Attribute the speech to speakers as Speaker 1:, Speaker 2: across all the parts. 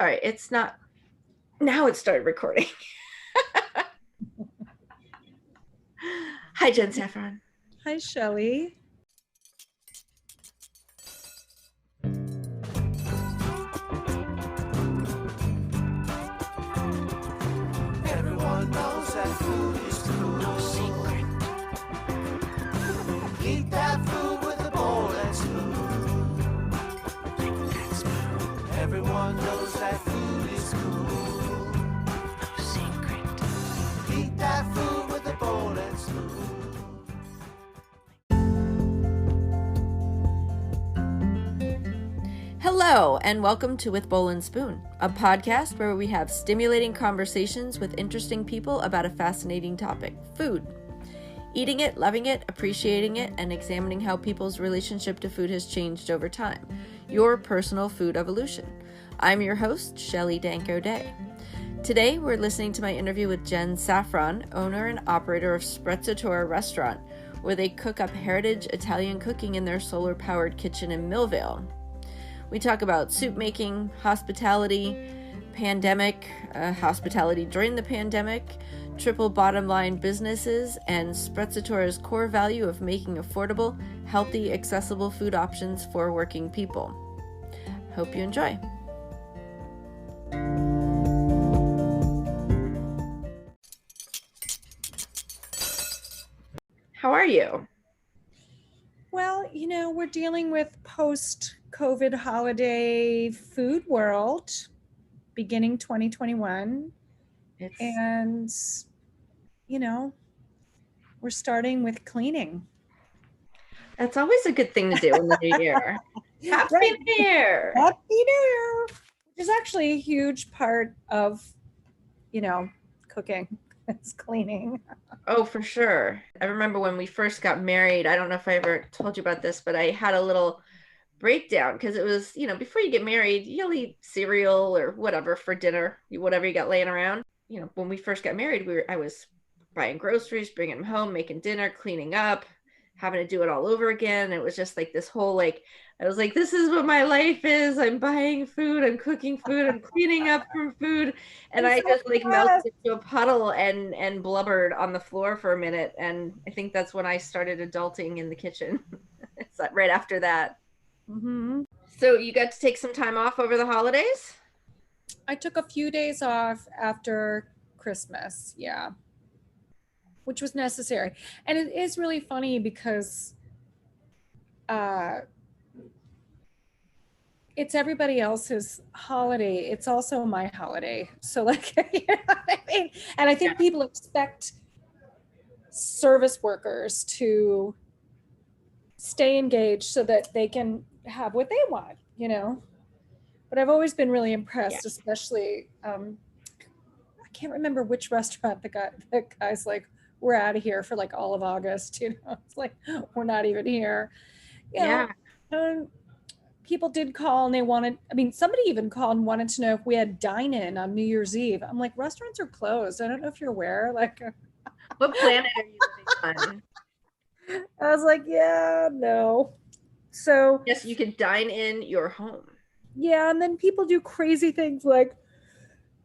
Speaker 1: right, it's not. Now it started recording. Hi, Jen Saffron.
Speaker 2: Hi, Shelley.
Speaker 3: Everyone knows that food is cool. No secret. Eat that food with a bowl and spoon. Everyone knows that food is cool. No secret. Eat that food with a bowl and spoon.
Speaker 1: Hello, and welcome to With Bowl and Spoon, a podcast where we have stimulating conversations with interesting people about a fascinating topic, food. Eating it, loving it, appreciating it, and examining how people's relationship to food has changed over time. Your personal food evolution. I'm your host, Shelley Danko Day. Today, we're listening to my interview with Jen Saffron, owner and operator of Sprezzatura Restaurant, where they cook up heritage Italian cooking in their solar-powered kitchen in Millvale. We talk about soup making, hospitality, pandemic, hospitality during the pandemic, triple bottom line businesses, and Sprezzatura's core value of making affordable, healthy, accessible food options for working people. Hope you enjoy. How are you?
Speaker 2: Well, we're dealing with post-COVID holiday food world beginning 2021. And, we're starting with cleaning.
Speaker 1: That's always a good thing to do in the new year. Happy
Speaker 2: Right.
Speaker 1: New Year!
Speaker 2: Happy New Year! Which is actually a huge part of, cooking. It's cleaning.
Speaker 1: Oh, for sure. I remember when we first got married, I don't know if I ever told you about this, but I had a little breakdown because it was, before you get married, you'll eat cereal or whatever for dinner, whatever you got laying around. When we first got married, I was buying groceries, bringing them home, making dinner, cleaning up, having to do it all over again. It was just like this whole, I was like, this is what my life is. I'm buying food, I'm cooking food, I'm cleaning up from food. And I just melted into a puddle and blubbered on the floor for a minute. And I think that's when I started adulting in the kitchen. It's right after that.
Speaker 2: Mm-hmm.
Speaker 1: So you got to take some time off over the holidays?
Speaker 2: I took a few days off after Christmas, yeah, which was necessary. And it is really funny because it's everybody else's holiday. It's also my holiday. So what I mean? And I think people expect service workers to stay engaged so that they can have what they want, But I've always been really impressed, especially, I can't remember which restaurant the guy's like, we're out of here for all of August, It's like, we're not even here. People did call and somebody even called and wanted to know if we had dine-in on New Year's Eve. I'm like, restaurants are closed. I don't know if you're aware.
Speaker 1: What planet are you living on?
Speaker 2: I was like, yeah, no. So
Speaker 1: yes, you could dine in your home.
Speaker 2: Yeah, and then people do crazy things like,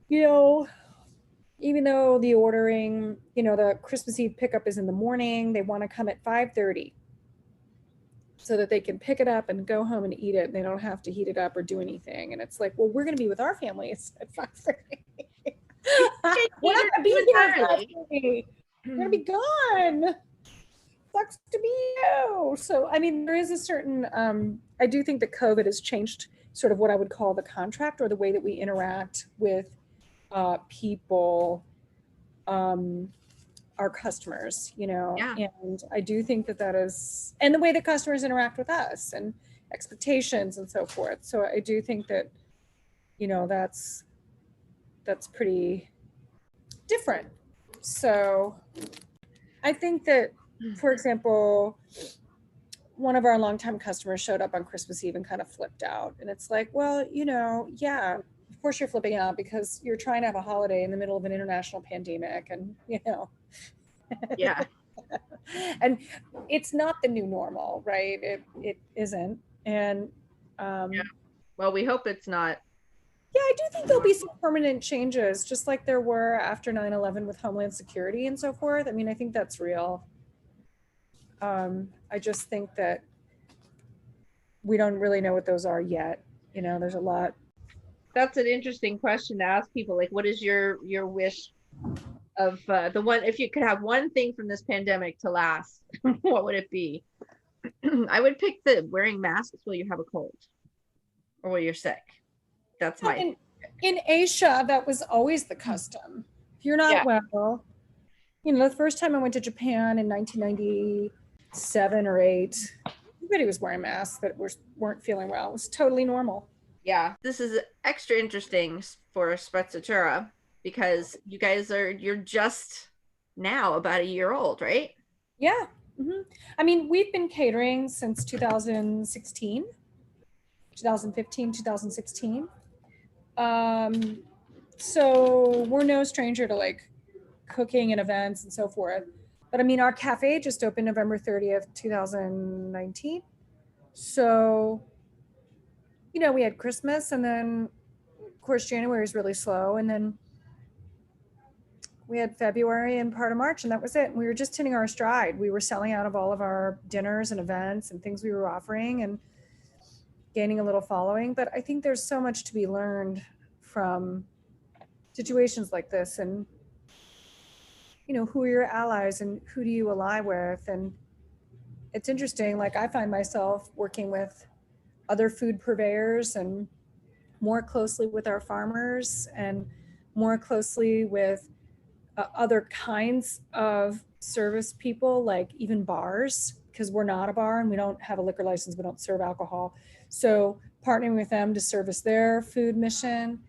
Speaker 2: even though the ordering, the Christmas Eve pickup is in the morning, they want to come at 5:30 so that they can pick it up and go home and eat it. And they don't have to heat it up or do anything. And it's like, well, we're going to be with our families at 5:30. We're not going to be here at 5:30. We're going to be gone. Sucks to be you. So, there is a certain, I do think that COVID has changed sort of what I would call the contract or the way that we interact with people, our customers, and I do think that is, and the way that customers interact with us and expectations and so forth. So I do think that, that's pretty different. So I think that, for example, one of our longtime customers showed up on Christmas Eve and kind of flipped out. And it's like, well, yeah, of course you're flipping out because you're trying to have a holiday in the middle of an international pandemic and,
Speaker 1: Yeah.
Speaker 2: And it's not the new normal, right? It isn't. And
Speaker 1: well, we hope it's not
Speaker 2: Yeah, I do think there'll be some permanent changes, just like there were after 9/11 with Homeland Security and so forth. I mean, I think that's real. I just think that we don't really know what those are yet. You know, there's a lot.
Speaker 1: That's an interesting question to ask people. Like, what is your wish of the one, if you could have one thing from this pandemic to last, what would it be? I would pick the wearing masks while you have a cold or while you're sick. That's my
Speaker 2: In Asia, that was always the custom. If you're not well, you know, the first time I went to Japan in 1997 or 8, everybody was wearing masks that weren't feeling well. It was totally normal.
Speaker 1: Yeah, this is extra interesting for Sprezzatura because you're just now about a year old, right?
Speaker 2: Yeah. I mean, we've been catering since 2016, 2015, 2016. So we're no stranger to like cooking and events and so forth. But I mean, our cafe just opened November 30th, 2019. So, you know, we had Christmas, and then of course January is really slow, and then we had February and part of March, and that was it. We were just hitting our stride. We were selling out of all of our dinners and events and things we were offering and gaining a little following. But I think there's so much to be learned from situations like this, and you know, who are your allies and who do you ally with? And it's interesting, like I find myself working with other food purveyors and more closely with our farmers and more closely with other kinds of service people, like even bars, because we're not a bar and we don't have a liquor license, we don't serve alcohol. So partnering with them to service their food mission.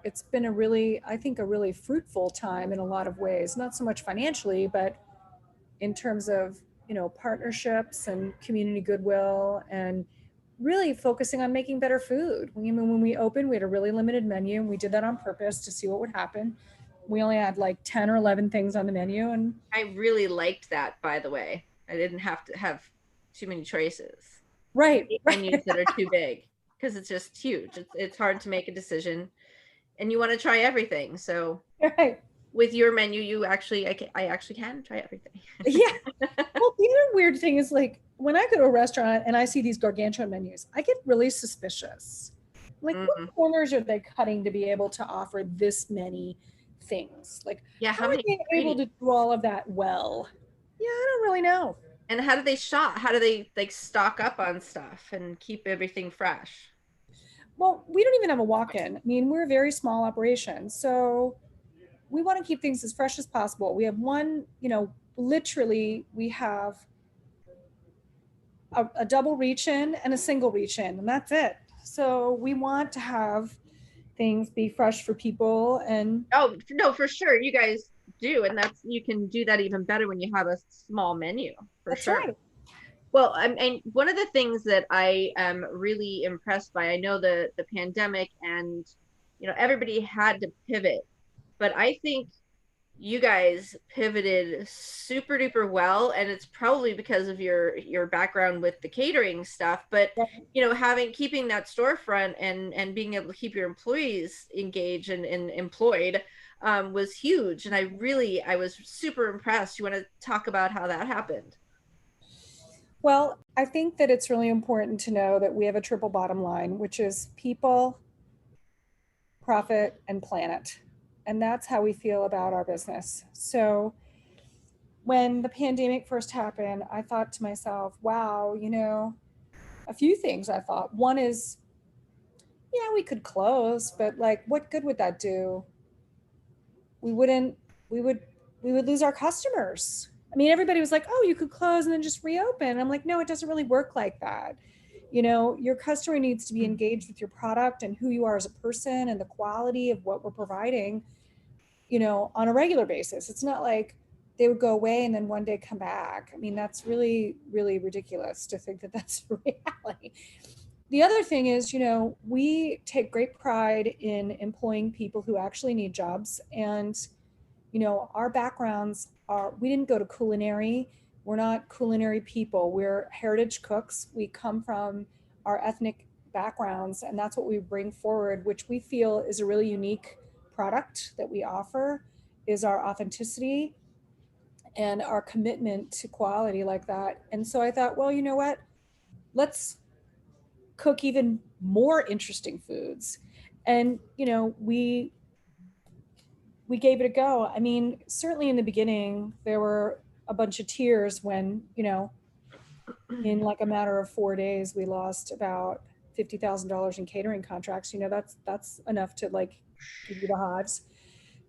Speaker 2: It's been I think a really fruitful time in a lot of ways, not so much financially, but in terms of, you know, partnerships and community goodwill and really focusing on making better food. When we opened, we had a really limited menu, and we did that on purpose to see what would happen. We only had like 10 or 11 things on the menu. And
Speaker 1: I really liked that, by the way. I didn't have to have too many choices.
Speaker 2: right.
Speaker 1: Menus that are too big because it's just huge. It's hard to make a decision and you want to try everything. So
Speaker 2: Right.
Speaker 1: with your menu, I actually can try everything.
Speaker 2: Yeah. Well, the other weird thing is, like, when I go to a restaurant and I see these gargantuan menus, I get really suspicious. Like, what corners are they cutting to be able to offer this many things? Like,
Speaker 1: yeah,
Speaker 2: how are they able to do all of that well? Yeah, I don't really know.
Speaker 1: And how do they shop? How do they like stock up on stuff and keep everything fresh?
Speaker 2: Well, we don't even have a walk-in. I mean, we're a very small operation, so we want to keep things as fresh as possible. We have one, you know, literally we have a double reach in and a single reach in, and that's it. So we want to have things be fresh for people. And
Speaker 1: oh no, for sure you guys do, and you can do that even better when you have a small menu, for
Speaker 2: that's
Speaker 1: sure.
Speaker 2: right.
Speaker 1: Well, and one of the things that I am really impressed by, I know the pandemic and you know everybody had to pivot, but I think you guys pivoted super duper well, and it's probably because of your background with the catering stuff. But you know, keeping that storefront and being able to keep your employees engaged and employed was huge. And I was super impressed. You want to talk about how that happened?
Speaker 2: Well, I think that it's really important to know that we have a triple bottom line, which is people, profit, and planet. And that's how we feel about our business. So when the pandemic first happened, I thought to myself, wow, you know, a few things I thought. One is, yeah, we could close, but like, what good would that do? We would lose our customers. I mean, everybody was like, oh, you could close and then just reopen. I'm like, no, it doesn't really work like that. You know, your customer needs to be engaged with your product and who you are as a person and the quality of what we're providing, you know, on a regular basis. It's not like they would go away and then one day come back. I mean, that's really, really ridiculous to think that that's reality. The other thing is, you know, we take great pride in employing people who actually need jobs. And, you know, our backgrounds we didn't go to culinary. We're not culinary people. We're heritage cooks. We come from our ethnic backgrounds, and that's what we bring forward, which we feel is a really unique product that we offer, is our authenticity and our commitment to quality like that. And so I thought, well, you know what? Let's cook even more interesting foods. And, you know, we gave it a go. I mean, certainly in the beginning, there were a bunch of tears when, you know, in like a matter of 4 days, we lost about $50,000 in catering contracts. You know, that's enough to like give you the hives.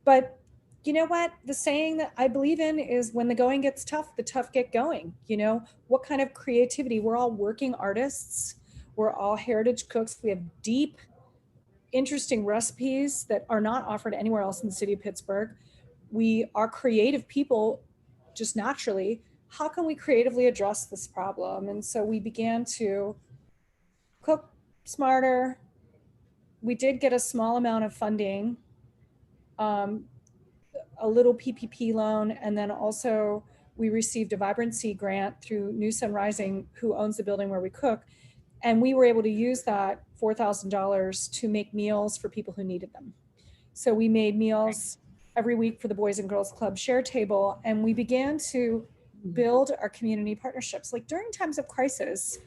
Speaker 2: But you know what? The saying that I believe in is when the going gets tough, the tough get going. You know, what kind of creativity? We're all working artists. We're all heritage cooks. We have deep, interesting recipes that are not offered anywhere else in the city of Pittsburgh. We are creative people just naturally. How can we creatively address this problem? And so we began to cook smarter. We did get a small amount of funding, a little PPP loan, and then also we received a vibrancy grant through New Sun Rising, who owns the building where we cook. And we were able to use that $4,000 to make meals for people who needed them. So we made meals every week for the Boys and Girls Club share table, and we began to build our community partnerships. Like during times of crisis,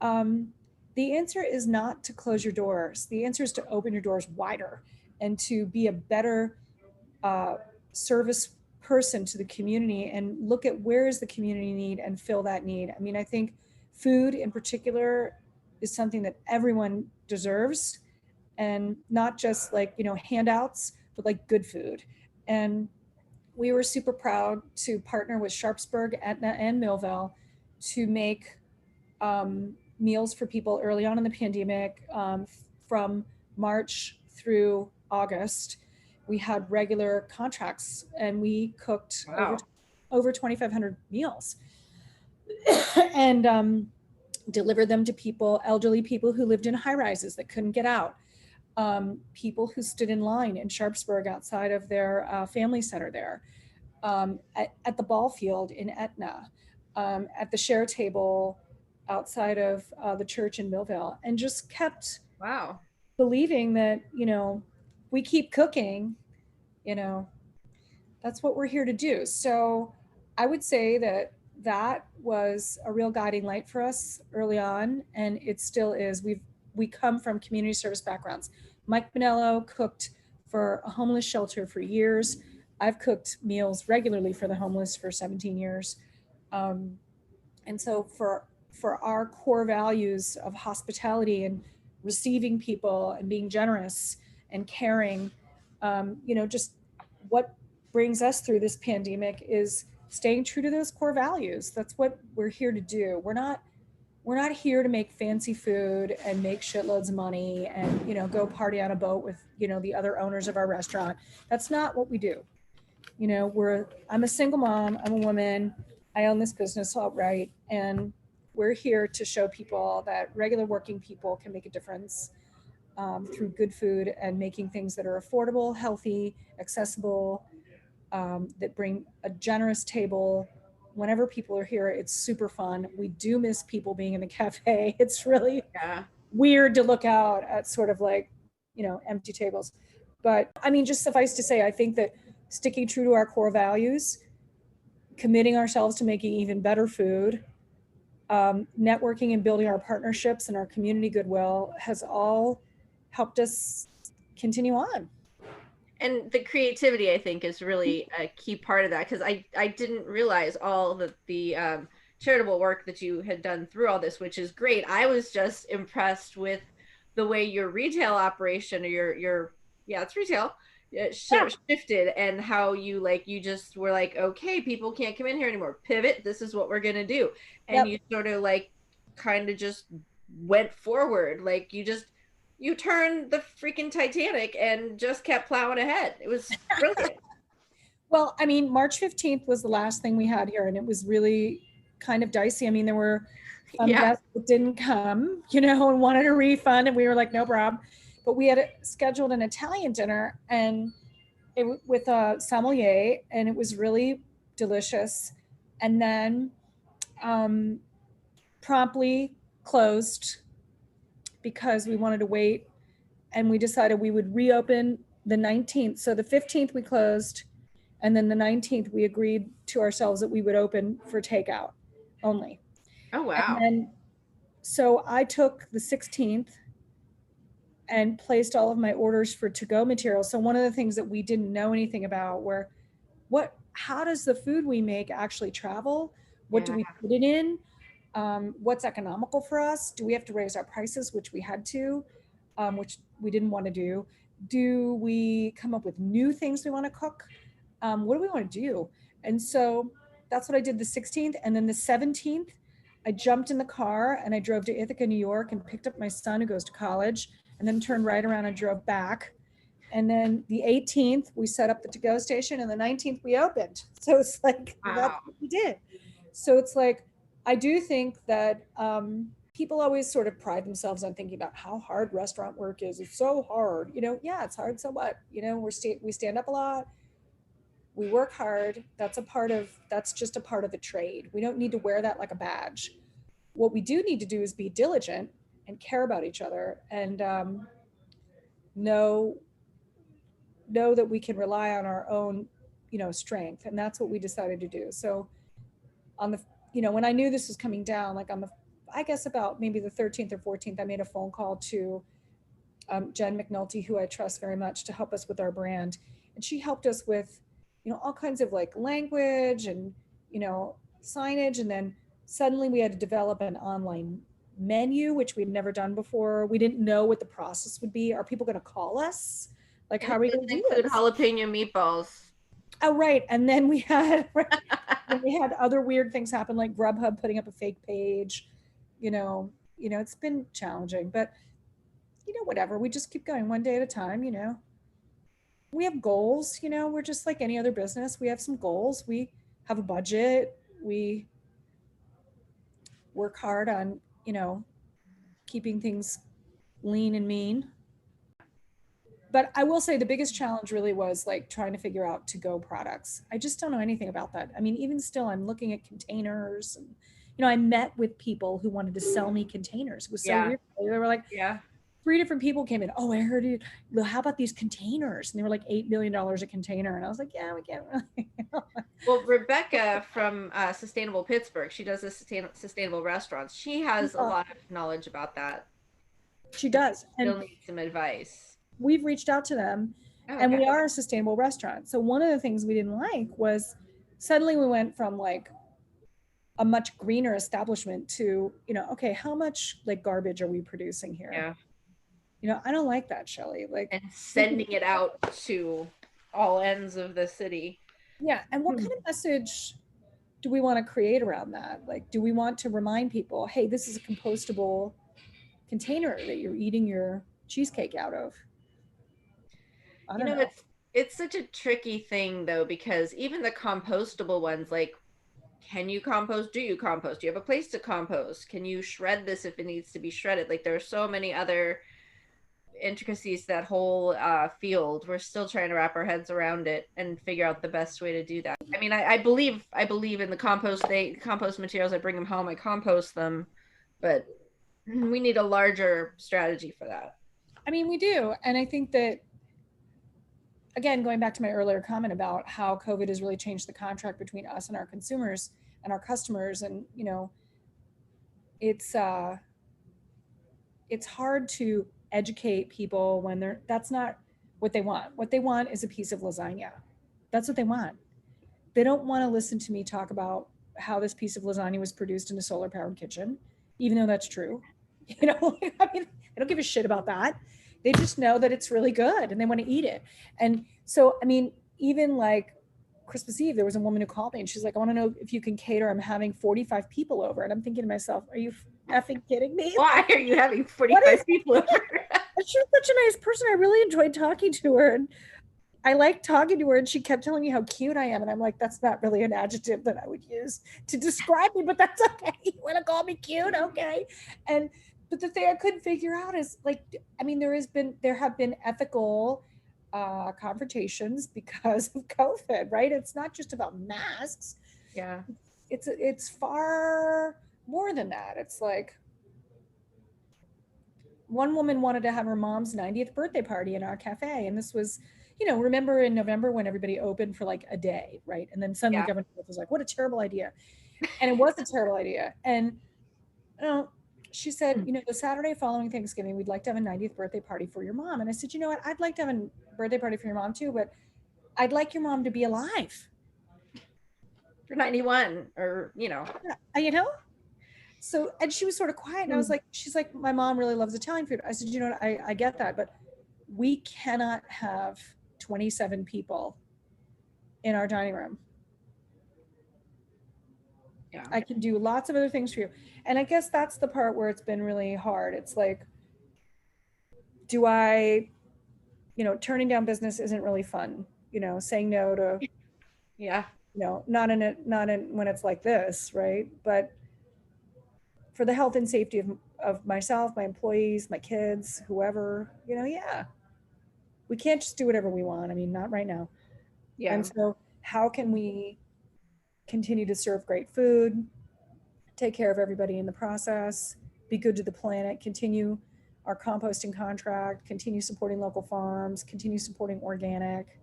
Speaker 2: the answer is not to close your doors. The answer is to open your doors wider and to be a better service person to the community and look at where is the community need and fill that need. I mean, I think food in particular is something that everyone deserves, and not just like, you know, handouts, but like good food. And we were super proud to partner with Sharpsburg, Etna, and Millville to make meals for people early on in the pandemic. From March through August, we had regular contracts, and we cooked over 2,500 meals and delivered them to people, elderly people who lived in high rises that couldn't get out, people who stood in line in Sharpsburg outside of their family center there, at the ball field in Etna, at the share table outside of the church in Millville, and just kept believing that, you know, we keep cooking, you know, that's what we're here to do. So I would say that that was a real guiding light for us early on, and it still is. We come from community service backgrounds. Mike Bonello cooked for a homeless shelter for years. I've cooked meals regularly for the homeless for 17 years. And so for our core values of hospitality and receiving people and being generous and caring, you know, just what brings us through this pandemic is staying true to those core values. That's what we're here to do. We're not here to make fancy food and make shitloads of money and, you know, go party on a boat with, you know, the other owners of our restaurant. That's not what we do. You know, I'm a single mom, I'm a woman, I own this business outright, and we're here to show people that regular working people can make a difference through good food and making things that are affordable, healthy, accessible, that bring a generous table. Whenever people are here, it's super fun. We do miss people being in the cafe. It's really weird to look out at sort of like, you know, empty tables. But I mean, just suffice to say, I think that sticking true to our core values, committing ourselves to making even better food, networking and building our partnerships and our community goodwill has all helped us continue on.
Speaker 1: And the creativity, I think, is really a key part of that, because I didn't realize all the charitable work that you had done through all this, which is great. I was just impressed with the way your retail operation, or your it's retail, shifted, and how you just were like, okay, people can't come in here anymore. Pivot. This is what we're gonna do, and you sort of like kind of just went forward. Like you turned the freaking Titanic and just kept plowing ahead. It was brilliant.
Speaker 2: Well, I mean, March 15th was the last thing we had here, and it was really kind of dicey. I mean, there were some guests that didn't come, you know, and wanted a refund, and we were like, no problem. But we had scheduled an Italian dinner and with a sommelier, and it was really delicious. And then promptly closed because we wanted to wait, and we decided we would reopen the 19th. So the 15th we closed, and then the 19th we agreed to ourselves that we would open for takeout only.
Speaker 1: Oh,
Speaker 2: And
Speaker 1: wow.
Speaker 2: then, so I took the 16th and placed all of my orders for to-go material. So one of the things that we didn't know anything about were how does the food we make actually travel? What do we put it in? What's economical for us? Do we have to raise our prices, which we had to, which we didn't want to do? Do we come up with new things we want to cook? What do we want to do? And so that's what I did the 16th. And then the 17th, I jumped in the car and I drove to Ithaca, New York, and picked up my son who goes to college, and then turned right around and drove back. And then the 18th, we set up the to-go station, and the 19th we opened. So it's like, that's what we did. So it's like, I do think that people always sort of pride themselves on thinking about how hard restaurant work is. It's so hard, yeah, it's hard. So what, we stand up a lot. We work hard. That's just a part of the trade. We don't need to wear that like a badge. What we do need to do is be diligent and care about each other, and know that we can rely on our own, strength. And that's what we decided to do. So on the, when I knew this was coming down, like on the, I guess about maybe the 13th or 14th, I made a phone call to Jen McNulty, who I trust very much, to help us with our brand. And she helped us with, all kinds of like language and, signage. And then suddenly we had to develop an online menu, which we'd never done before. We didn't know what the process would be. Are people going to call us? Like, how are we going to do this?
Speaker 1: Jalapeno meatballs.
Speaker 2: Oh, right. And then we had other weird things happen, like Grubhub putting up a fake page. It's been challenging, but whatever. We just keep going one day at a time. We have goals. We're just like any other business. We have some goals. We have a budget. We work hard on keeping things lean and mean. But I will say the biggest challenge really was like trying to figure out to-go products. I just don't know anything about that. I mean, even still, I'm looking at containers, and I met with people who wanted to sell me containers. It was so weird. They were like, 3 different people came in. Oh, I heard it. Well, how about these containers? And they were like $8 million a container. And I was like, yeah, we can't really.
Speaker 1: Well, Rebecca from Sustainable Pittsburgh, she does the sustainable restaurants. She has a lot of knowledge about that.
Speaker 2: She does.
Speaker 1: Still need some advice.
Speaker 2: We've reached out to them, and we are a sustainable restaurant. So one of the things we didn't like was suddenly we went from like a much greener establishment to, okay, how much like garbage are we producing here? Yeah. I don't like that, Shelley. Like, and
Speaker 1: sending it out to all ends of the city.
Speaker 2: Yeah. And what kind of message do we want to create around that? Like, do we want to remind people, hey, this is a compostable container that you're eating your cheesecake out of? I don't know.
Speaker 1: It's such a tricky thing though, because even the compostable ones, like, can you compost? Do you compost? Do you have a place to compost? Can you shred this if it needs to be shredded? Like, there are so many other intricacies to that whole field. We're still trying to wrap our heads around it and figure out the best way to do that. I mean, I believe in the compost materials. I bring them home, I compost them, but we need a larger strategy for that.
Speaker 2: I mean, we do. And I think that, again, going back to my earlier comment about how COVID has really changed the contract between us and our consumers and our customers. And, it's hard to educate people when that's not what they want. What they want is a piece of lasagna. That's what they want. They don't want to listen to me talk about how this piece of lasagna was produced in a solar powered kitchen, even though that's true. I mean, I don't give a shit about that. They just know that it's really good and they want to eat it. And so, I mean, even like Christmas Eve, there was a woman who called me and she's like, I want to know if you can cater. I'm having 45 people over. And I'm thinking to myself, are you effing kidding me?
Speaker 1: Why are you having 45 people over?
Speaker 2: She's such a nice person. I really enjoyed talking to her. And I liked talking to her. And she kept telling me how cute I am. And I'm like, that's not really an adjective that I would use to describe me, but that's okay. You want to call me cute? Okay. But the thing I couldn't figure out is, like, I mean, there have been ethical confrontations because of COVID, right? It's not just about masks.
Speaker 1: Yeah.
Speaker 2: It's far more than that. It's like, one woman wanted to have her mom's 90th birthday party in our cafe. And this was, remember in November when everybody opened for like a day, right? And then suddenly Governor was like, what a terrible idea. And it was a terrible idea. And she said, the Saturday following Thanksgiving, we'd like to have a 90th birthday party for your mom. And I said, you know what? I'd like to have a birthday party for your mom too, but I'd like your mom to be alive.
Speaker 1: For 91 or,
Speaker 2: So, and she was sort of quiet. And I was like, she's like, my mom really loves Italian food. I said, you know what? I get that, but we cannot have 27 people in our dining room.
Speaker 1: Yeah.
Speaker 2: I can do lots of other things for you. And I guess that's the part where it's been really hard. It's like, do I, turning down business isn't really fun, saying no to, not in when it's like this, right? But for the health and safety of myself, my employees, my kids, whoever, we can't just do whatever we want. I mean, not right now.
Speaker 1: Yeah.
Speaker 2: And so how can we continue to serve great food, take care of everybody in the process, be good to the planet, continue our composting contract, continue supporting local farms, continue supporting organic,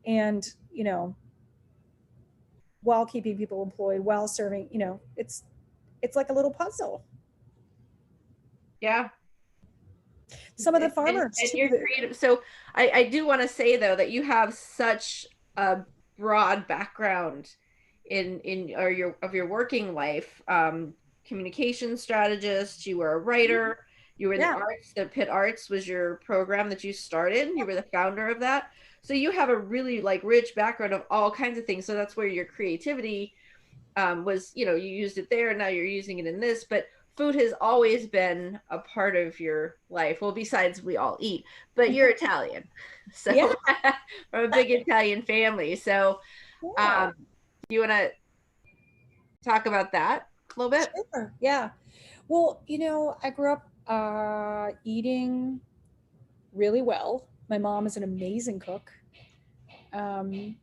Speaker 2: and, while keeping people employed, while serving, it's like a little puzzle.
Speaker 1: Yeah.
Speaker 2: Some of the farmers
Speaker 1: and you're creative. So I do want to say though that you have such a broad background in your working life. Communication strategist, you were a writer, you were in the arts. The Pitt Arts was your program that you started. You were the founder of that. So you have a really like rich background of all kinds of things. So that's where your creativity was, you used it there, and now you're using it in this. But food has always been a part of your life. Well, besides we all eat, but you're Italian. So from a big Italian family. So you want to talk about that a little bit?
Speaker 2: Sure. Yeah. Well, I grew up eating really well. My mom is an amazing cook. When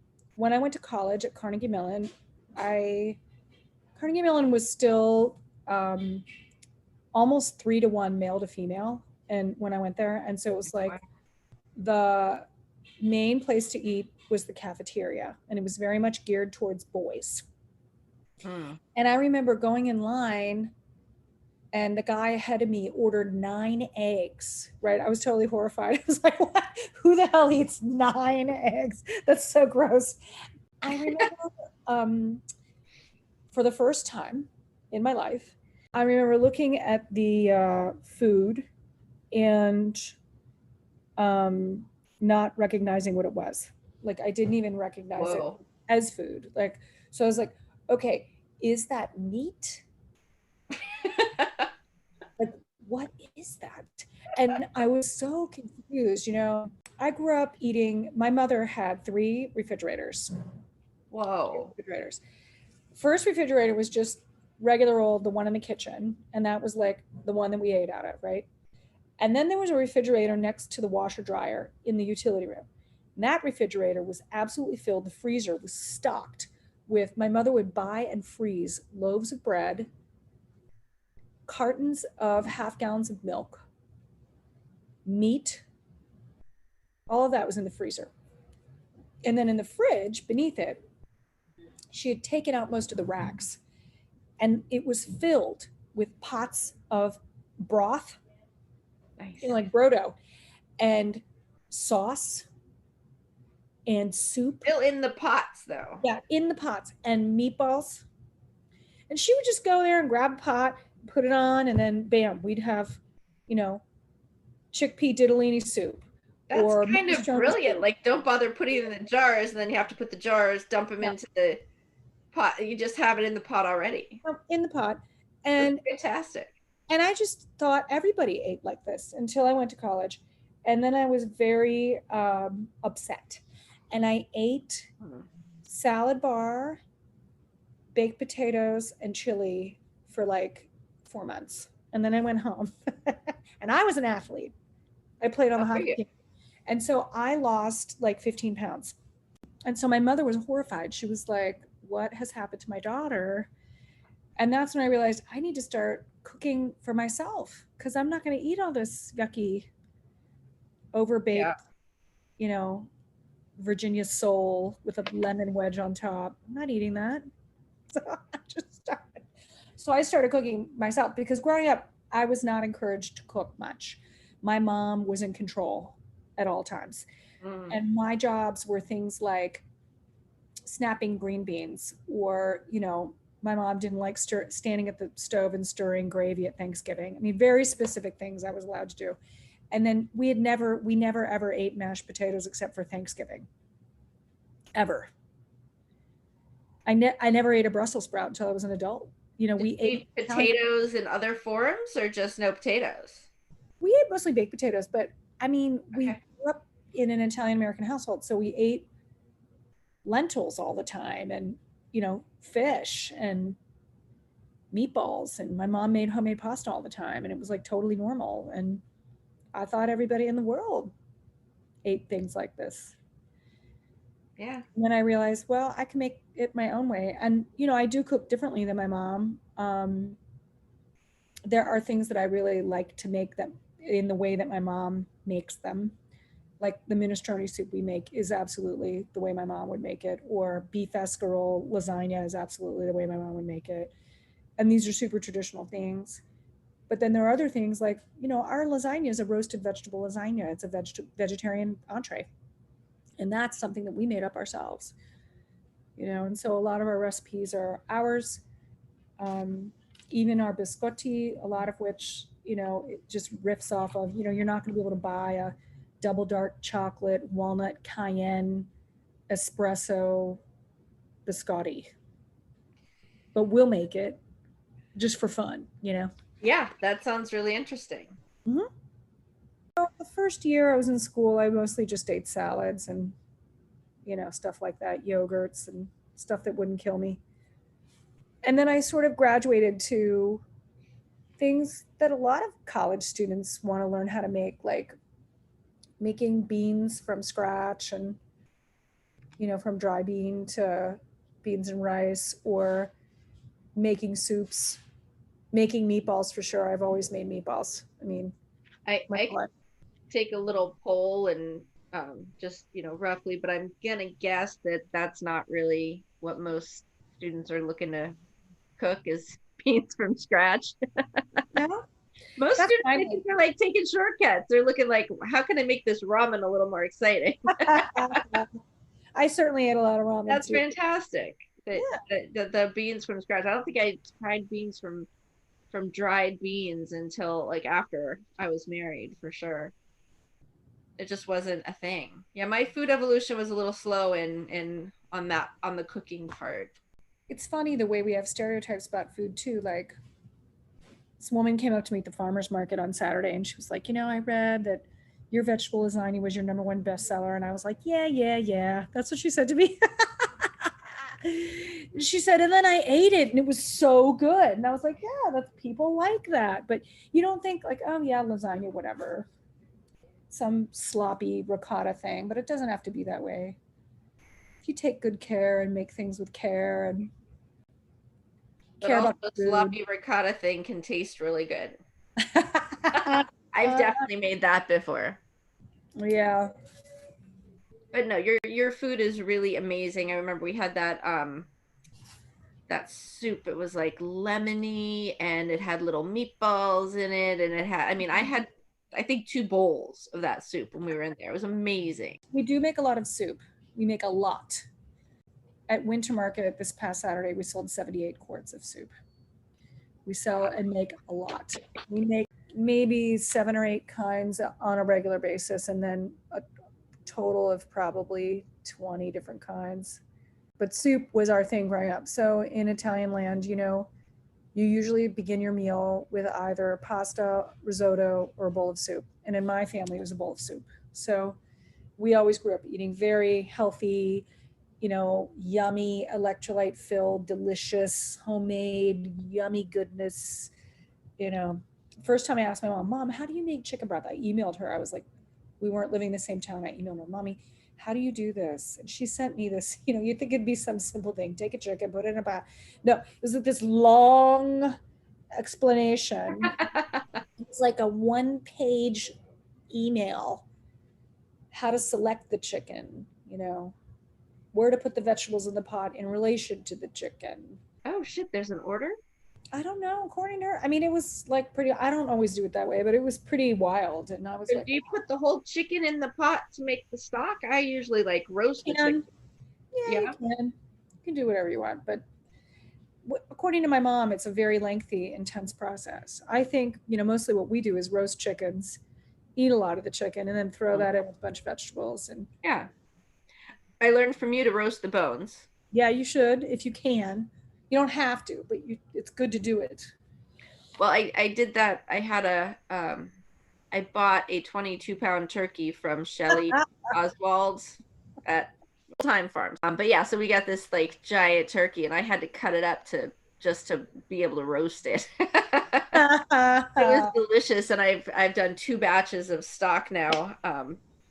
Speaker 2: I went to college at Carnegie Mellon, Carnegie Mellon was still almost 3-to-1 male to female. And when I went there, and so it was like the main place to eat was the cafeteria, and it was very much geared towards boys. And I remember going in line, and the guy ahead of me ordered 9 eggs, right? I was totally horrified. I was like, what? Who the hell eats 9 eggs? That's so gross. I remember for the first time in my life, I remember looking at the food and not recognizing what it was. Like, I didn't even recognize it as food. Like, so I was like, okay, is that meat? Like, what is that? And I was so confused. I grew up eating, my mother had 3 refrigerators.
Speaker 1: Whoa.
Speaker 2: Refrigerators. First refrigerator was just regular old, the one in the kitchen. And that was like the one that we ate out of, right? And then there was a refrigerator next to the washer dryer in the utility room. And that refrigerator was absolutely filled. The freezer was stocked with, my mother would buy and freeze loaves of bread, cartons of half gallons of milk, meat, all of that was in the freezer. And then in the fridge beneath it, she had taken out most of the racks, and it was filled with pots of broth, like brodo, and sauce and soup.
Speaker 1: Still in the pots though.
Speaker 2: Yeah, in the pots, and meatballs. And she would just go there and grab a pot, put it on, and then bam, we'd have, chickpea ditalini soup.
Speaker 1: That's
Speaker 2: or
Speaker 1: kind of brilliant. Soup. Like, don't bother putting it in the jars, and then you have to put the jars, dump them into the pot. You just have it in the pot already.
Speaker 2: In the pot. And
Speaker 1: that's fantastic.
Speaker 2: And I just thought everybody ate like this until I went to college. And then I was very upset. And I ate salad bar, baked potatoes, and chili for like 4 months. And then I went home. And I was an athlete. I played on the hockey team. And so I lost like 15 pounds. And so my mother was horrified. She was like, what has happened to my daughter? And that's when I realized I need to start cooking for myself, because I'm not going to eat all this yucky, overbaked, you know, Virginia sole with a lemon wedge on top. I'm not eating that. So I started cooking myself, because growing up, I was not encouraged to cook much. My mom was in control at all times. And my jobs were things like snapping green beans, or, my mom didn't like standing at the stove and stirring gravy at Thanksgiving. I mean, very specific things I was allowed to do. And then we never ever ate mashed potatoes except for Thanksgiving. Ever. I never ate a Brussels sprout until I was an adult. We ate
Speaker 1: potatoes in other forms, or just no potatoes?
Speaker 2: We ate mostly baked potatoes, but I mean, we grew up in an Italian American household, so we ate lentils all the time, and fish and meatballs, and my mom made homemade pasta all the time, and it was like totally normal. And I thought everybody in the world ate things like this.
Speaker 1: Yeah.
Speaker 2: And then I realized, well, I can make it my own way. And, I do cook differently than my mom. There are things that I really like to make them in the way that my mom makes them. Like the minestrone soup we make is absolutely the way my mom would make it, or beef escarole lasagna is absolutely the way my mom would make it. And these are super traditional things. But then there are other things like, our lasagna is a roasted vegetable lasagna. It's a vegetarian entree. And that's something that we made up ourselves, and so a lot of our recipes are ours. Even our biscotti, a lot of which, it just riffs off of, you're not going to be able to buy a double dark chocolate, walnut, cayenne, espresso biscotti. But we'll make it just for fun,
Speaker 1: Yeah, that sounds really interesting.
Speaker 2: Mm-hmm. So the first year I was in school, I mostly just ate salads and, stuff like that, yogurts and stuff that wouldn't kill me. And then I sort of graduated to things that a lot of college students want to learn how to make, like making beans from scratch and, from dry bean to beans and rice, or making soups, making meatballs for sure. I've always made meatballs. I mean,
Speaker 1: I take a little poll and just, roughly, but I'm going to guess that that's not really what most students are looking to cook, is beans from scratch.
Speaker 2: No?
Speaker 1: Most students, I think, they're like taking shortcuts. They're looking like, how can I make this ramen a little more exciting?
Speaker 2: I certainly ate a lot of ramen.
Speaker 1: That's
Speaker 2: too.
Speaker 1: Fantastic. The beans from scratch. I don't think I tried beans from dried beans until like after I was married, for sure. It just wasn't a thing. Yeah, my food evolution was a little slow on the cooking part.
Speaker 2: It's funny the way we have stereotypes about food too. Like, this woman came up to me at the farmer's market on Saturday, and she was like, I read that your vegetable lasagna was your #1 bestseller. And I was like, yeah. That's what she said to me. She said, and then I ate it and it was so good. And I was like, yeah, that's, people like that. But you don't think like, oh yeah, lasagna, whatever, some sloppy ricotta thing, but it doesn't have to be that way. If you take good care and make things with care and
Speaker 1: care about the sloppy ricotta thing can taste really good. I've definitely made that before.
Speaker 2: Yeah.
Speaker 1: But no, your food is really amazing. I remember we had that soup. It was like lemony, and it had little meatballs in it, and it had, I had I think 2 bowls of that soup when we were in there. It was amazing.
Speaker 2: We do make a lot of soup. We make a lot. At Winter Market this past Saturday, we sold 78 quarts of soup. We sell and make a lot. We make maybe 7 or 8 kinds on a regular basis, and then a total of probably 20 different kinds. But soup was our thing growing up. So in Italian land, you usually begin your meal with either pasta, risotto, or a bowl of soup. And in my family, it was a bowl of soup. So we always grew up eating very healthy, yummy, electrolyte filled, delicious, homemade, yummy goodness. First time I asked my mom, how do you make chicken broth? I emailed her. I was like, we weren't living in the same town. I emailed her, Mommy, how do you do this? And she sent me this, you'd think it'd be some simple thing. Take a chicken, put it in a pot. No, it was like this long explanation. It's like a 1-page email, how to select the chicken, where to put the vegetables in the pot in relation to the chicken.
Speaker 1: Oh shit, there's an order?
Speaker 2: I don't know, according to her. I mean, it was like pretty, I don't always do it that way, but it was pretty wild. And I was
Speaker 1: So
Speaker 2: like,
Speaker 1: do you put the whole chicken in the pot to make the stock? I usually like roast the chicken.
Speaker 2: yeah, you can. You can do whatever you want. But according to my mom, it's a very lengthy, intense process. I think, mostly what we do is roast chickens, eat a lot of the chicken, and then throw that in with a bunch of vegetables. And
Speaker 1: yeah. I learned from you to roast the bones.
Speaker 2: yeah, you should if you can. You don't have to, but it's good to do it.
Speaker 1: Well, I did that. I had I bought a 22-pound turkey from Shelly Oswald at Time Farms. But yeah, so we got this like giant turkey, and I had to cut it up just to be able to roast it. It was delicious, and I've done 2 batches of stock now,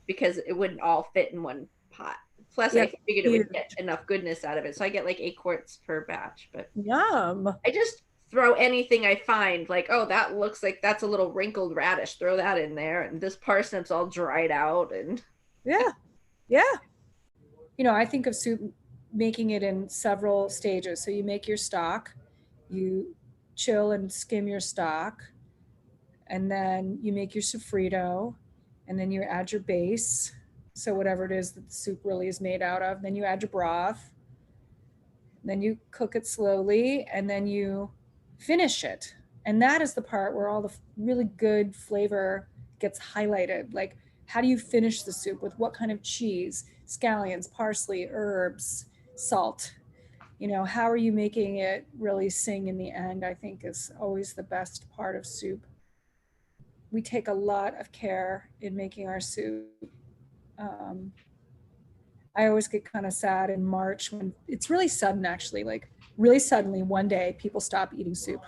Speaker 1: because it wouldn't all fit in one pot. Plus, I figured it would get enough goodness out of it, so I get like 8 quarts per batch. But
Speaker 2: yum!
Speaker 1: I just throw anything I find, like, oh, that looks like that's a little wrinkled radish. Throw that in there, and this parsnip's all dried out, and
Speaker 2: yeah. I think of soup making it in several stages. So you make your stock, you chill and skim your stock, and then you make your sofrito, and then you add your base. So whatever it is that the soup really is made out of, then you add your broth, then you cook it slowly, and then you finish it. And that is the part where all the really good flavor gets highlighted. Like, how do you finish the soup? With what kind of cheese? Scallions, parsley, herbs, salt. How are you making it really sing in the end, I think is always the best part of soup. We take a lot of care in making our soup. I always get kind of sad in March when it's really sudden, actually, like really suddenly one day people stop eating soup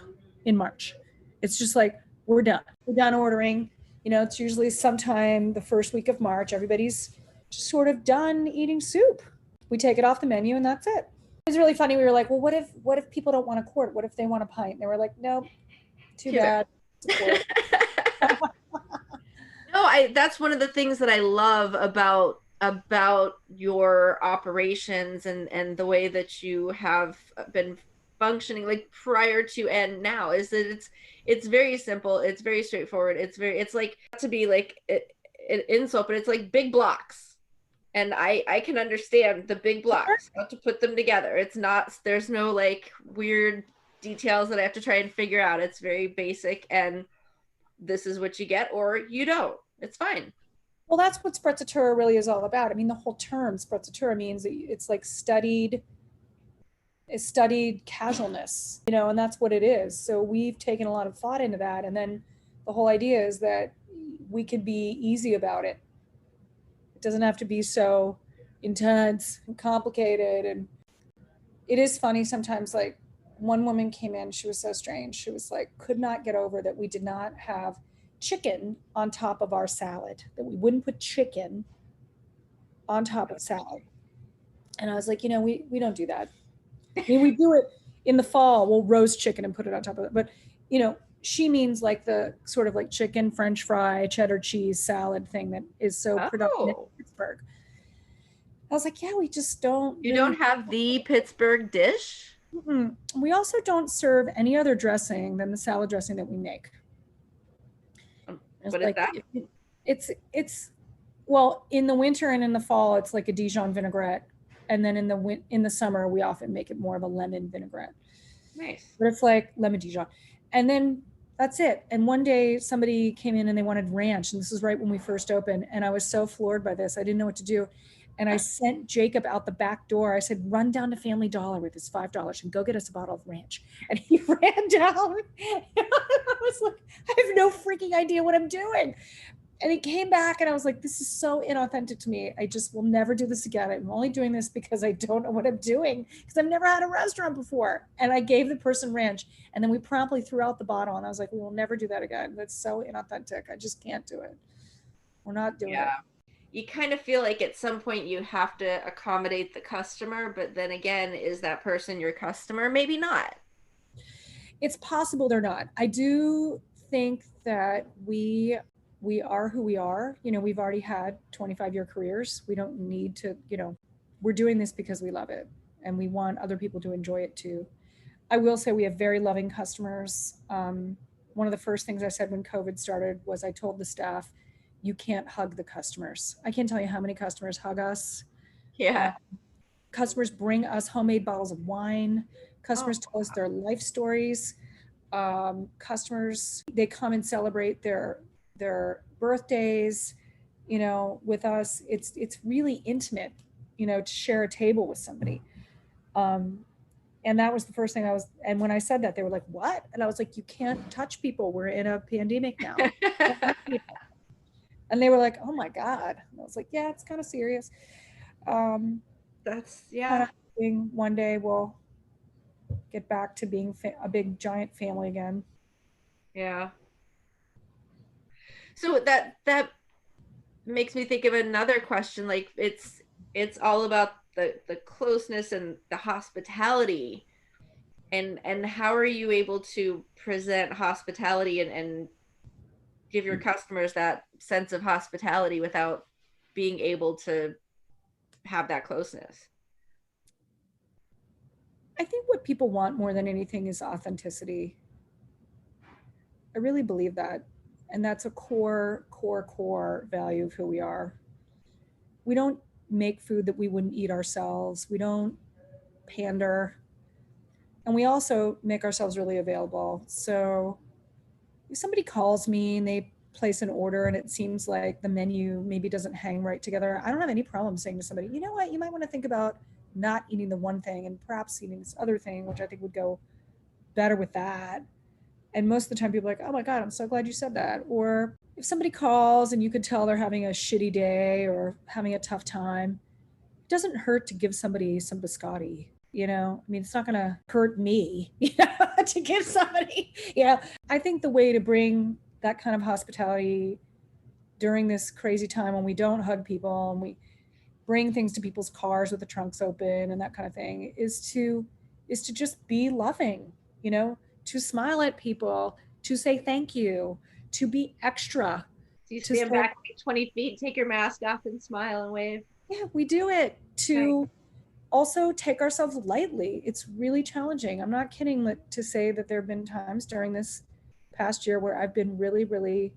Speaker 2: in March. It's just like, we're done ordering. It's usually sometime the first week of March. Everybody's just sort of done eating soup. We take it off the menu and that's it. It was really funny. We were like, well, what if people don't want a quart? What if they want a pint? And they were like, nope, too bad.
Speaker 1: No, that's one of the things that I love about your operations and the way that you have been functioning, like prior to and now, is that it's very simple, it's very straightforward, it's like, to be like an insult, but it's like big blocks, and I can understand the big blocks, how to put them together. It's not, there's no like weird details that I have to try and figure out. It's very basic, and this is what you get or you don't. It's fine.
Speaker 2: Well, that's what Sprezzatura really is all about. I mean, the whole term Sprezzatura means that it's like studied casualness, and that's what it is. So we've taken a lot of thought into that. And then the whole idea is that we can be easy about it. It doesn't have to be so intense and complicated. And it is funny sometimes, like one woman came in, she was so strange. She was like, could not get over that we did not have chicken on top of our salad, that we wouldn't put chicken on top of salad. And I was like, we don't do that. I mean, we do it in the fall. We'll roast chicken and put it on top of it. But, she means like the sort of like chicken, French fry, cheddar cheese salad thing that is so predominant in Pittsburgh. I was like, yeah, we just don't.
Speaker 1: You don't have the Pittsburgh dish?
Speaker 2: Mm-mm. We also don't serve any other dressing than the salad dressing that we make.
Speaker 1: What is that?
Speaker 2: It's well, in the winter and in the fall, it's like a Dijon vinaigrette, and then in the summer, we often make it more of a lemon vinaigrette.
Speaker 1: Nice.
Speaker 2: But it's like lemon Dijon, and then that's it. And one day somebody came in and they wanted ranch, and this was right when we first opened, and I was so floored by this. I didn't know what to do. And I sent Jacob out the back door. I said, run down to Family Dollar with his $5 and go get us a bottle of ranch. And he ran down. I was like, I have no freaking idea what I'm doing. And he came back and I was like, this is so inauthentic to me. I just will never do this again. I'm only doing this because I don't know what I'm doing, because I've never had a restaurant before. And I gave the person ranch, and then we promptly threw out the bottle. And I was like, we will never do that again. That's so inauthentic. I just can't do it. We're not doing it.
Speaker 1: you kind of feel like at some point you have to accommodate the customer, but then again, is that person your customer? Maybe not.
Speaker 2: It's possible they're not. I do think that we are who we are. You know, we've already had 25-year careers. We don't need to, you know, we're doing this because we love it and we want other people to enjoy it too. I will say we have very loving customers. One of the first things I said when COVID started was I told the staff, you can't hug the customers. I can't tell you how many customers hug us.
Speaker 1: Yeah.
Speaker 2: Customers bring us homemade bottles of wine. Customers tell us their life stories. Customers, they come and celebrate their birthdays, you know, with us. It's really intimate, you know, to share a table with somebody. And that was the first thing and when I said that, they were like, what? And I was like, you can't touch people. We're in a pandemic now. And they were like, oh my God. And I was like, yeah, it's kind of serious.
Speaker 1: That's,
Speaker 2: Kind of hoping one day we'll get back to being a big giant family again.
Speaker 1: Yeah. So that makes me think of another question. Like it's all about the closeness and the hospitality. And how are you able to present hospitality and give your customers that sense of hospitality without being able to have that closeness?
Speaker 2: I think what people want more than anything is authenticity. I really believe that. And that's a core value of who we are. We don't make food that we wouldn't eat ourselves. We don't pander. And we also make ourselves really available. So if somebody calls me and they place an order and it seems like the menu maybe doesn't hang right together, I don't have any problem saying to somebody, you know what, you might want to think about not eating the one thing and perhaps eating this other thing, which I think would go better with that. And most of the time people are like, oh my God, I'm so glad you said that. Or if somebody calls and you could tell they're having a shitty day or having a tough time, it doesn't hurt to give somebody some biscotti. You know, I mean, it's not going to hurt me, you know, to give somebody, you know. I think the way to bring that kind of hospitality during this crazy time when we don't hug people and we bring things to people's cars with the trunks open and that kind of thing is to just be loving, you know, to smile at people, to say thank you, to be extra.
Speaker 1: So you stand back like 20 feet, take your mask off and smile and wave.
Speaker 2: Yeah, we do it to also take ourselves lightly. It's really challenging. I'm not kidding to say that there have been times during this past year where I've been really, really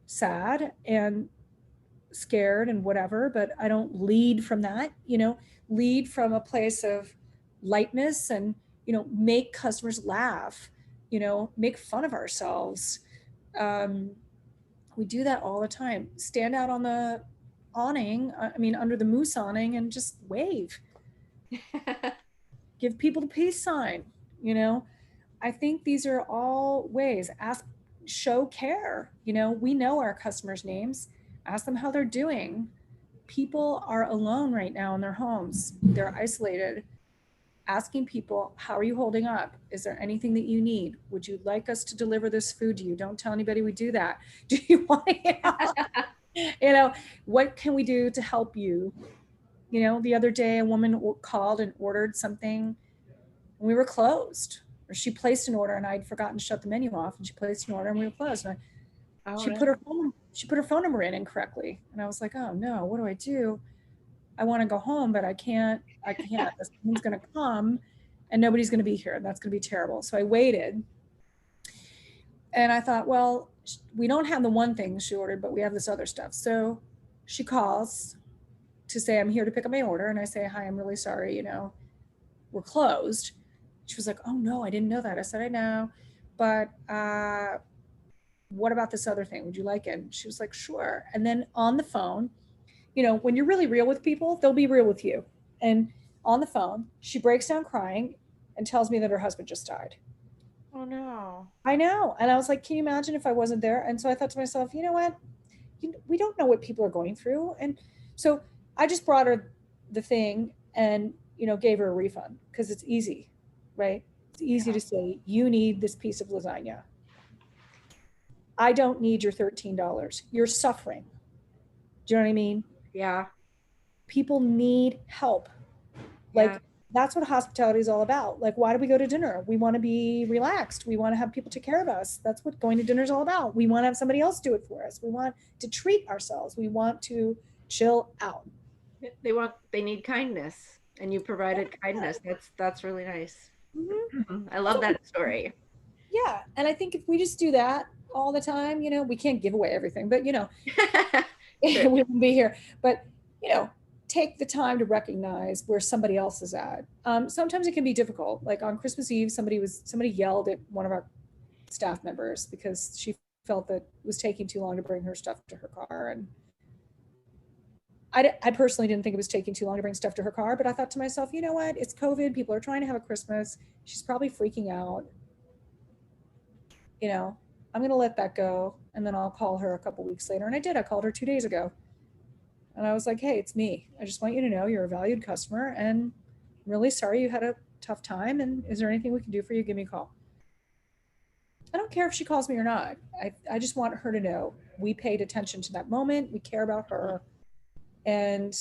Speaker 2: sad and scared and whatever, but I don't lead from that, you know, lead from a place of lightness and, you know, make customers laugh, you know, make fun of ourselves. We do that all the time. Stand out on the awning, under the moose awning and just wave. Give people the peace sign, you know. I think these are all ways. Show care, you know. We know our customers' names. Ask them how they're doing. People are alone right now in their homes. They're isolated. Asking people, how are you holding up? Is there anything that you need? Would you like us to deliver this food to you? Don't tell anybody we do that. Do you want to, you know, what can we do to help you? You know, the other day, a woman called and ordered something and we were closed. Or she placed an order and I'd forgotten to shut the menu off, and she placed an order and we were closed. And she put her phone number in incorrectly. And I was like, oh no, what do I do? I want to go home, but I can't. This woman's going to come and nobody's going to be here. And that's going to be terrible. So I waited. And I thought, well, we don't have the one thing she ordered, but we have this other stuff. So she calls to say, I'm here to pick up my order. And I say, hi, I'm really sorry, you know, we're closed. She was like, oh no, I didn't know that. I said, I know, but what about this other thing? Would you like it? And she was like, sure. And then on the phone, you know, when you're really real with people, they'll be real with you. And on the phone, she breaks down crying and tells me that her husband just died.
Speaker 1: Oh no.
Speaker 2: I know. And I was like, can you imagine if I wasn't there? And so I thought to myself, you know what? We don't know what people are going through. And so I just brought her the thing and, you know, gave her a refund because it's easy, right? It's easy to say, you need this piece of lasagna. I don't need your $13. You're suffering. Do you know what I mean?
Speaker 1: Yeah.
Speaker 2: People need help. Like,
Speaker 1: Yeah.
Speaker 2: that's what hospitality is all about. Like, why do we go to dinner? We want to be relaxed. We want to have people take care of us. That's what going to dinner is all about. We want to have somebody else do it for us. We want to treat ourselves. We want to chill out.
Speaker 1: They need kindness, and you provided kindness. That's really nice.
Speaker 2: Mhm.
Speaker 1: I love that story.
Speaker 2: Yeah. And I think if we just do that all the time, we can't give away everything, but we
Speaker 1: True.
Speaker 2: wouldn't be here. But, take the time to recognize where somebody else is at. Sometimes it can be difficult. Like on Christmas Eve, somebody yelled at one of our staff members because she felt that it was taking too long to bring her stuff to her car. And I personally didn't think it was taking too long to bring stuff to her car, but I thought to myself, you know what? It's COVID. People are trying to have a Christmas. She's probably freaking out. I'm going to let that go. And then I'll call her a couple weeks later. And I did. I called her 2 days ago. And I was like, hey, it's me. I just want you to know you're a valued customer and I'm really sorry you had a tough time. And is there anything we can do for you? Give me a call. I don't care if she calls me or not. I just want her to know we paid attention to that moment. We care about her. And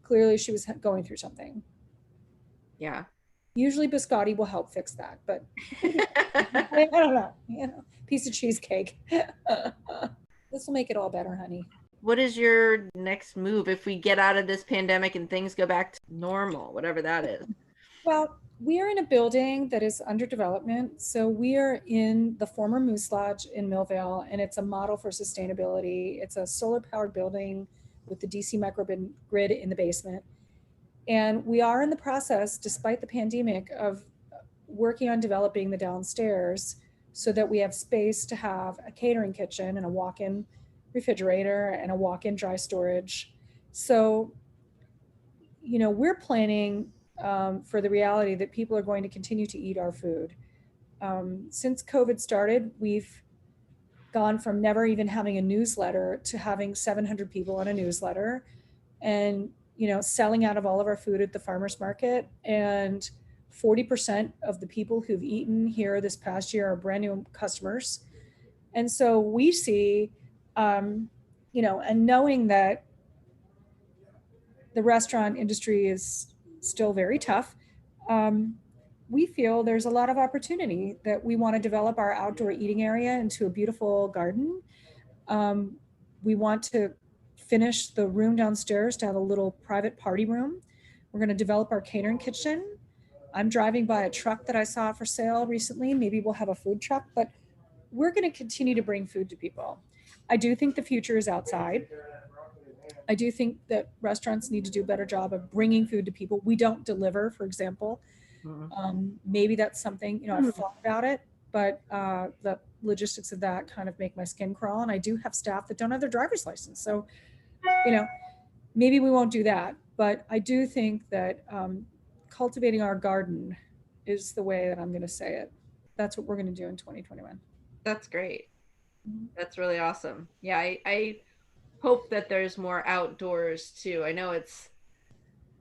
Speaker 2: clearly she was going through something.
Speaker 1: Yeah.
Speaker 2: Usually biscotti will help fix that, but I don't know. Piece of cheesecake. This will make it all better, honey.
Speaker 1: What is your next move if we get out of this pandemic and things go back to normal, whatever that is?
Speaker 2: Well, we are in a building that is under development. So we are in the former Moose Lodge in Millvale, and it's a model for sustainability. It's a solar powered building with the DC microgrid in the basement. And we are in the process, despite the pandemic, of working on developing the downstairs so that we have space to have a catering kitchen and a walk-in refrigerator and a walk-in dry storage. So, we're planning for the reality that people are going to continue to eat our food. Since COVID started, we've gone from never even having a newsletter to having 700 people on a newsletter and, selling out of all of our food at the farmer's market. And 40% of the people who've eaten here this past year are brand new customers. And so we see, and knowing that the restaurant industry is still very tough, we feel there's a lot of opportunity that we want to develop our outdoor eating area into a beautiful garden. We want to finish the room downstairs to have a little private party room. We're going to develop our catering kitchen. I'm driving by a truck that I saw for sale recently. Maybe we'll have a food truck, but we're going to continue to bring food to people. I do think the future is outside. I do think that restaurants need to do a better job of bringing food to people. We don't deliver, for example. Maybe that's something, I've thought about it, but the logistics of that kind of make my skin crawl. And I do have staff that don't have their driver's license. So, maybe we won't do that. But I do think that cultivating our garden is the way that I'm going to say it. That's what we're going to do in 2021.
Speaker 1: That's great. That's really awesome. Yeah, I hope that there's more outdoors too. I know it's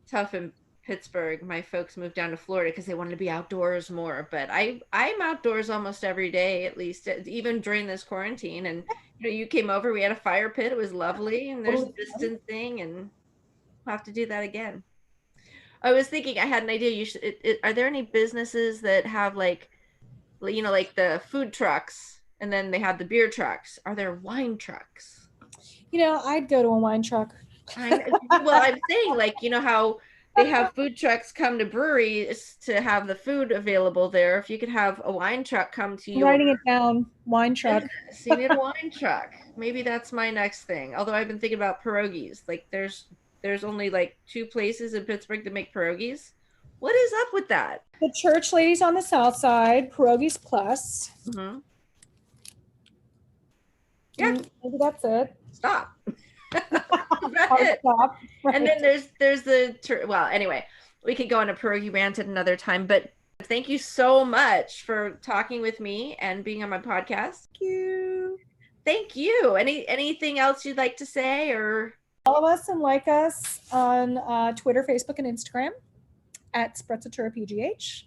Speaker 1: tough in Pittsburgh. My folks moved down to Florida because they wanted to be outdoors more, but I'm outdoors almost every day, at least, even during this quarantine. And you came over, we had a fire pit, it was lovely, and there's distancing, and we'll have to do that again. I was thinking, I had an idea. Are there any businesses that have like the food trucks, and then they have the beer trucks? Are there wine trucks?
Speaker 2: I'd go to a wine truck.
Speaker 1: Well, I'm saying, how they have food trucks come to breweries to have the food available there. If you could have a wine truck come to you.
Speaker 2: Writing it down, wine truck.
Speaker 1: You need a wine truck. Maybe that's my next thing. Although I've been thinking about pierogies. Like there's only like 2 places in Pittsburgh that make pierogies. What is up with that?
Speaker 2: The Church Ladies on the South Side, Pierogies Plus.
Speaker 1: Mm-hmm. Yeah.
Speaker 2: Maybe that's it.
Speaker 1: Stop. It.
Speaker 2: Stop. Right.
Speaker 1: And then there's anyway, we could go on a pierogi rant at another time, but thank you so much for talking with me and being on my podcast. Thank you. Anything else you'd like to say, or
Speaker 2: follow us and like us on Twitter, Facebook, and Instagram at Sprezzatura PGH.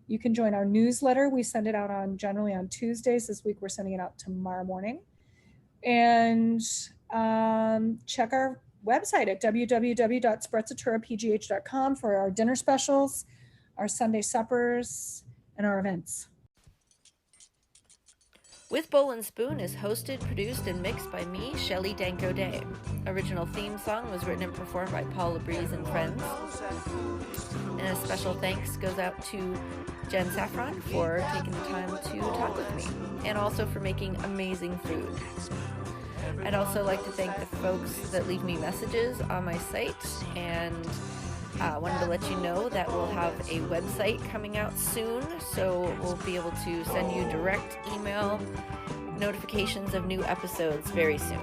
Speaker 2: You can join our newsletter. We send it out generally on Tuesdays. This week we're sending it out tomorrow morning. And check our website at www.sprezzaturapgh.com for our dinner specials, our Sunday suppers, and our events.
Speaker 1: With Bowl and Spoon is hosted, produced, and mixed by me, Shelly Danko Day. Original theme song was written and performed by Paul Labrise and friends. And a special thanks goes out to Jen Saffron for taking the time to talk with me, and also for making amazing food. I'd also like to thank the folks that leave me messages on my site, and wanted to let you know that we'll have a website coming out soon, so we'll be able to send you direct email notifications of new episodes very soon.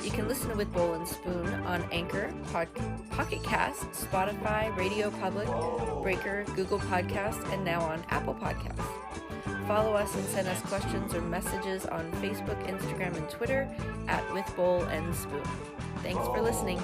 Speaker 1: You can listen to With Bowl and Spoon on Anchor, Pocket Cast, Spotify, Radio Public, Breaker, Google Podcast, and now on Apple Podcasts. Follow us and send us questions or messages on Facebook, Instagram, and Twitter at With Bowl and Spoon. Thanks for listening.